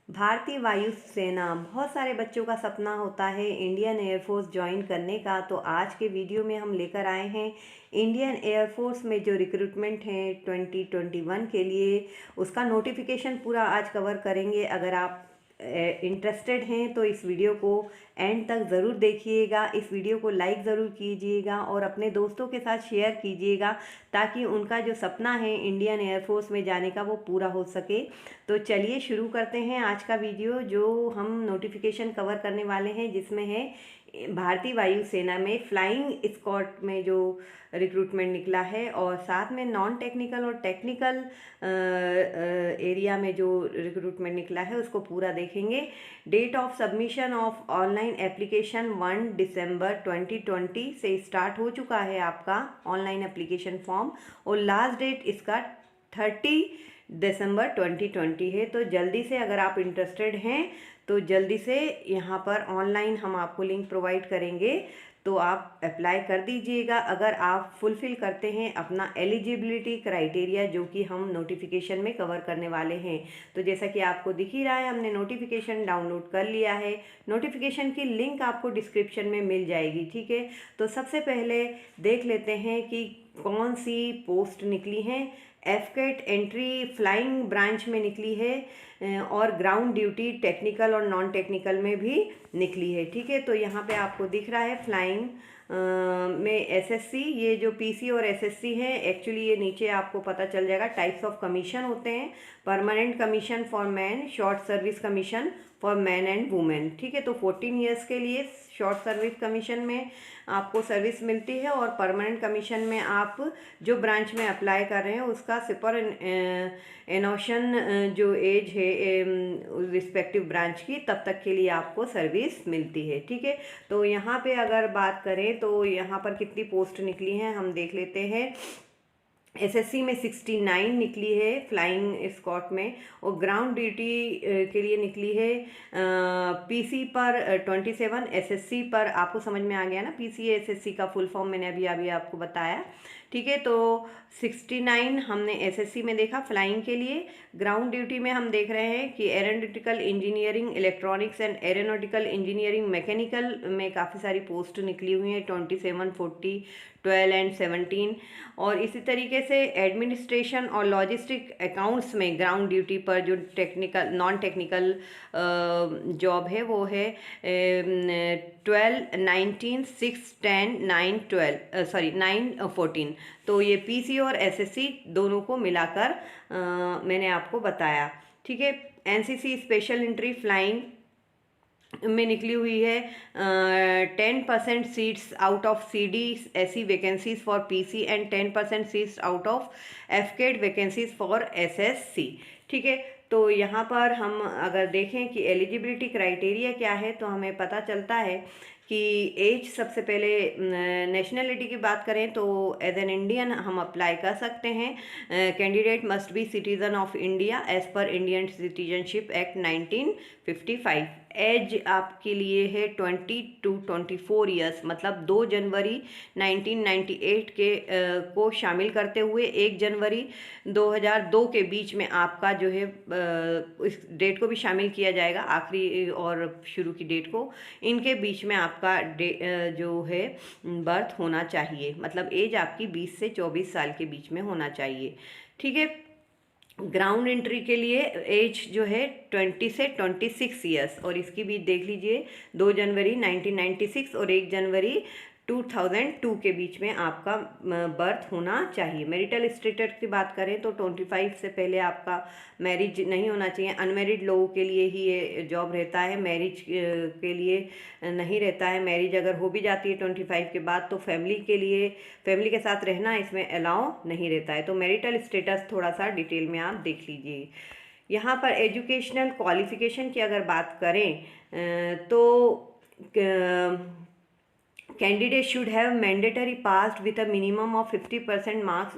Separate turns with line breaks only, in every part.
भारतीय वायु सेना बहुत सारे बच्चों का सपना होता है इंडियन एयरफोर्स ज्वाइन करने का। तो आज के वीडियो में हम लेकर आए हैं इंडियन एयरफोर्स में जो रिक्रूटमेंट है 2021 के लिए, उसका नोटिफिकेशन पूरा आज कवर करेंगे। अगर आप इंटरेस्टेड हैं तो इस वीडियो को एंड तक ज़रूर देखिएगा। इस वीडियो को लाइक ज़रूर कीजिएगा और अपने दोस्तों के साथ शेयर कीजिएगा ताकि उनका जो सपना है इंडियन एयरफोर्स में जाने का वो पूरा हो सके। तो चलिए शुरू करते हैं आज का वीडियो। जो हम नोटिफिकेशन कवर करने वाले हैं जिसमें है भारतीय वायु सेना में फ्लाइंग स्क्वाड में जो रिक्रूटमेंट निकला है, और साथ में नॉन टेक्निकल और टेक्निकल एरिया में जो रिक्रूटमेंट निकला है उसको पूरा देखेंगे। Date of submission of online application 1 दिसंबर 2020 से स्टार्ट हो चुका है आपका ऑनलाइन एप्लीकेशन फॉर्म, और लास्ट डेट इसका 30 दिसंबर 2020 है। तो जल्दी से अगर आप इंटरेस्टेड हैं तो जल्दी से यहाँ पर ऑनलाइन हम आपको लिंक प्रोवाइड करेंगे, तो आप अप्लाई कर दीजिएगा अगर आप फुलफ़िल करते हैं अपना एलिजिबिलिटी क्राइटेरिया जो कि हम नोटिफिकेशन में कवर करने वाले हैं। तो जैसा कि आपको दिख ही रहा है, हमने नोटिफिकेशन डाउनलोड कर लिया है। नोटिफिकेशन की लिंक आपको डिस्क्रिप्शन में मिल जाएगी, ठीक है। तो सबसे पहले देख लेते हैं कि कौन सी पोस्ट निकली हैं। एफकेट एंट्री फ्लाइंग ब्रांच में निकली है और ग्राउंड ड्यूटी टेक्निकल और नॉन टेक्निकल में भी निकली है, ठीक है। तो यहाँ पे आपको दिख रहा है फ्लाइंग में एसएससी, ये जो पीसी और एसएससी है एक्चुअली ये नीचे आपको पता चल जाएगा। टाइप्स ऑफ कमीशन होते हैं, permanent commission for man, short service commission for man and women, ठीक है। तो 14 ईयर्स के लिए शॉर्ट सर्विस कमीशन में आपको सर्विस मिलती है, और परमानेंट कमीशन में आप जो ब्रांच में अप्लाई कर रहे हैं उसका सुपर एनोशन जो एज है रिस्पेक्टिव ब्रांच की, तब तक के लिए आपको सर्विस मिलती है, ठीक है। तो यहाँ पे अगर बात करें तो यहाँ पर कितनी पोस्ट निकली हैं हम देख लेते हैं। एसएससी में 69 निकली है फ्लाइंग स्क्वाड में, और ग्राउंड ड्यूटी के लिए निकली है पीसी पर 27, एसएससी पर आपको समझ में आ गया ना, पीसी एसएससी का फुल फॉर्म मैंने अभी आपको बताया, ठीक है। तो 69 हमने एसएससी में देखा फ्लाइंग के लिए। ग्राउंड ड्यूटी में हम देख रहे हैं कि aeronautical engineering, electronics and aeronautical engineering mechanical में काफ़ी सारी पोस्ट निकली हुई हैं, 27, 40, 12 एंड 17। और इसी तरीके से एडमिनिस्ट्रेशन और लॉजिस्टिक अकाउंट्स में ग्राउंड ड्यूटी पर जो टेक्निकल नॉन टेक्निकल जॉब है वो है 12, 19, 6, 10, 9, 12 सॉरी 9, 14। तो ये पीसी और एसएससी दोनों को मिलाकर मैंने आपको बताया, ठीक है। एनसीसी स्पेशल एंट्री फ्लाइंग में निकली हुई है 10% seats out of CD SC vacancies for PC and 10% seats out of एफकेड वैकेंसीज फॉर एसएससी, ठीक है। तो यहाँ पर हम अगर देखें कि एलिजिबिलिटी क्राइटेरिया क्या है तो हमें पता चलता है कि एज, सबसे पहले नेशनलिटी की बात करें तो एज एन इंडियन हम अप्लाई कर सकते हैं। Candidate must be citizen of India as per Indian citizenship act 1955। Age आपके लिए है 20 to 24 ईयर्स, मतलब 2 जनवरी 1998 के को शामिल करते हुए 1 जनवरी 2002 के बीच में आपका जो है इस डेट को भी शामिल किया जाएगा, आखिरी और शुरू की डेट को, इनके बीच में आपका जो है बर्थ होना चाहिए, मतलब एज आपकी 20 से 24 साल के बीच में होना चाहिए, ठीक है। ग्राउंड एंट्री के लिए एज जो है 20 से 26 ईयर्स, और इसकी भी देख लीजिए 2 जनवरी 1996 और 1 जनवरी 2002 के बीच में आपका बर्थ होना चाहिए। मैरिटल स्टेटस की बात करें तो 25 से पहले आपका मैरिज नहीं होना चाहिए। अनमैरिड लोगों के लिए ही ये जॉब रहता है, मैरिज के लिए नहीं रहता है। मैरिज अगर हो भी जाती है 25 के बाद तो फैमिली के साथ रहना इसमें अलाउ नहीं रहता है। तो मैरिटल स्टेटस थोड़ा सा डिटेल में आप देख लीजिए। यहाँ पर एजुकेशनल क्वालिफिकेशन की अगर बात करें तो candidate should have mandatory passed with a minimum of 50% marks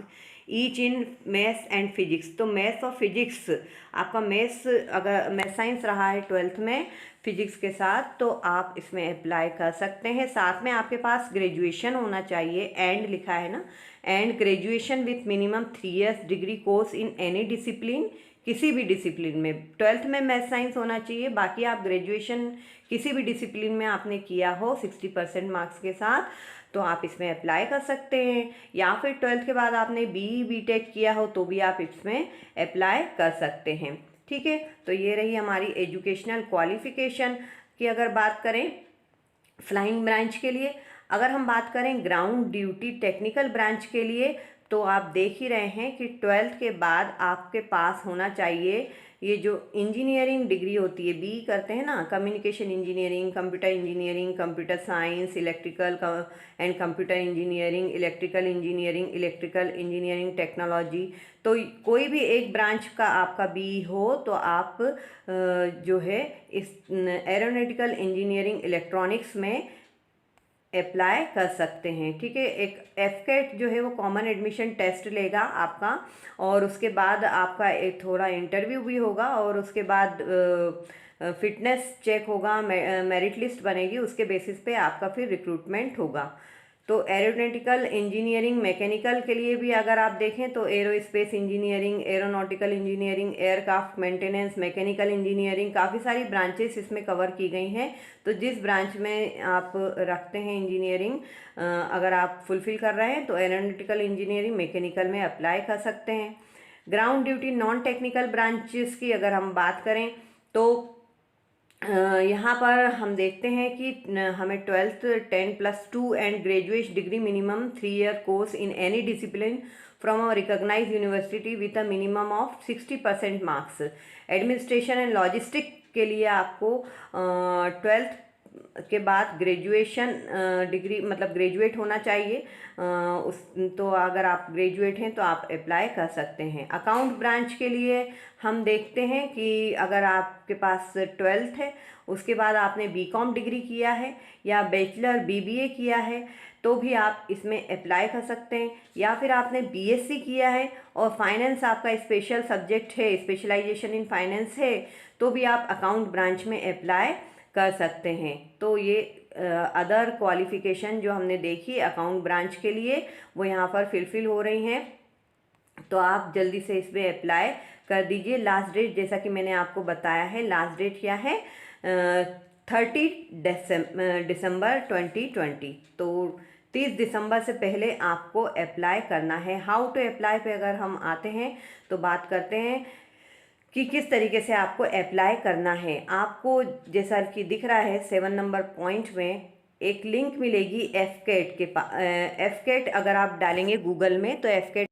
each in maths and physics. तो मैथ्स और फिजिक्स, आपका मैथ्स अगर मैथ साइंस रहा है 12th में फिजिक्स के साथ तो आप इसमें अप्लाई कर सकते हैं। साथ में आपके पास ग्रेजुएशन होना चाहिए, एंड लिखा है ना, and graduation with minimum 3 years degree course in any discipline किसी भी डिसिप्लिन में। 12th में मैथ साइंस होना चाहिए, बाकी आप ग्रेजुएशन किसी भी डिसिप्लिन में आपने किया हो 60% मार्क्स के साथ तो आप इसमें अप्लाई कर सकते हैं, या फिर 12th के बाद आपने BE/BTech किया हो तो भी आप इसमें अप्लाई कर सकते हैं। ठीक है, तो ये रही हमारी एजुकेशनल क्वालिफिकेशन की। अगर बात करें फ्लाइंग ब्रांच के लिए, अगर हम बात करें ग्राउंड ड्यूटी टेक्निकल ब्रांच के लिए, तो आप देख ही रहे हैं कि 12th के बाद आपके पास होना चाहिए ये जो इंजीनियरिंग डिग्री होती है, BE करते हैं ना, communication engineering, computer science, electrical and computer engineering, electrical engineering technology. तो कोई भी एक ब्रांच का आपका BE हो तो आप जो है इस एरोनॉटिकल इंजीनियरिंग इलेक्ट्रॉनिक्स में अप्लाई कर सकते हैं। ठीक है, एक FCAT जो है वो कॉमन एडमिशन टेस्ट लेगा आपका, और उसके बाद आपका एक थोड़ा इंटरव्यू भी होगा, और उसके बाद फिटनेस चेक होगा, मेरिट लिस्ट बनेगी, उसके बेसिस पे आपका फिर रिक्रूटमेंट होगा। तो एरोनॉटिकल इंजीनियरिंग मैकेनिकल के लिए भी अगर आप देखें तो aerospace engineering, aeronautical engineering, aircraft maintenance, mechanical engineering, काफ़ी सारी ब्रांचेस इसमें कवर की गई हैं। तो जिस ब्रांच में आप रखते हैं इंजीनियरिंग, अगर आप फुलफ़िल कर रहे हैं तो एरोनॉटिकल इंजीनियरिंग मैकेनिकल में अप्लाई कर सकते हैं। Ground duty non technical branches की अगर हम बात करें तो यहाँ पर हम देखते हैं कि हमें 12th 10+2 and graduate degree minimum 3 year course in any discipline from a recognised university with a minimum of 60% marks. Administration and logistic के लिए आपको 12th के बाद ग्रेजुएशन डिग्री मतलब ग्रेजुएट होना चाहिए। तो अगर आप ग्रेजुएट हैं तो आप अप्लाई कर सकते हैं। अकाउंट ब्रांच के लिए हम देखते हैं कि अगर आपके पास 12th है, उसके बाद आपने BCom डिग्री किया है या बैचलर BBA किया है तो भी आप इसमें अप्लाई कर सकते हैं, या फिर आपने BSc किया है और फाइनेंस आपका स्पेशल सब्जेक्ट है, स्पेशलाइजेशन इन फाइनेंस है, तो भी आप अकाउंट ब्रांच में अप्लाई कर सकते हैं। तो ये अदर क्वालिफ़िकेशन जो हमने देखी अकाउंट ब्रांच के लिए वो यहाँ पर फिलफिल हो रही हैं, तो आप जल्दी से इसमें अप्लाई कर दीजिए। लास्ट डेट जैसा कि मैंने आपको बताया है, लास्ट डेट क्या है 30 दिसंबर 2020। तो 30 दिसंबर से पहले आपको अप्लाई करना है। हाउ टू अप्लाई पे अगर हम आते हैं तो बात करते हैं कि किस तरीके से आपको अप्लाई करना है। आपको जैसा कि दिख रहा है 7 नंबर पॉइंट में एक लिंक मिलेगी FCAT के FCAT अगर आप डालेंगे गूगल में तो FCAT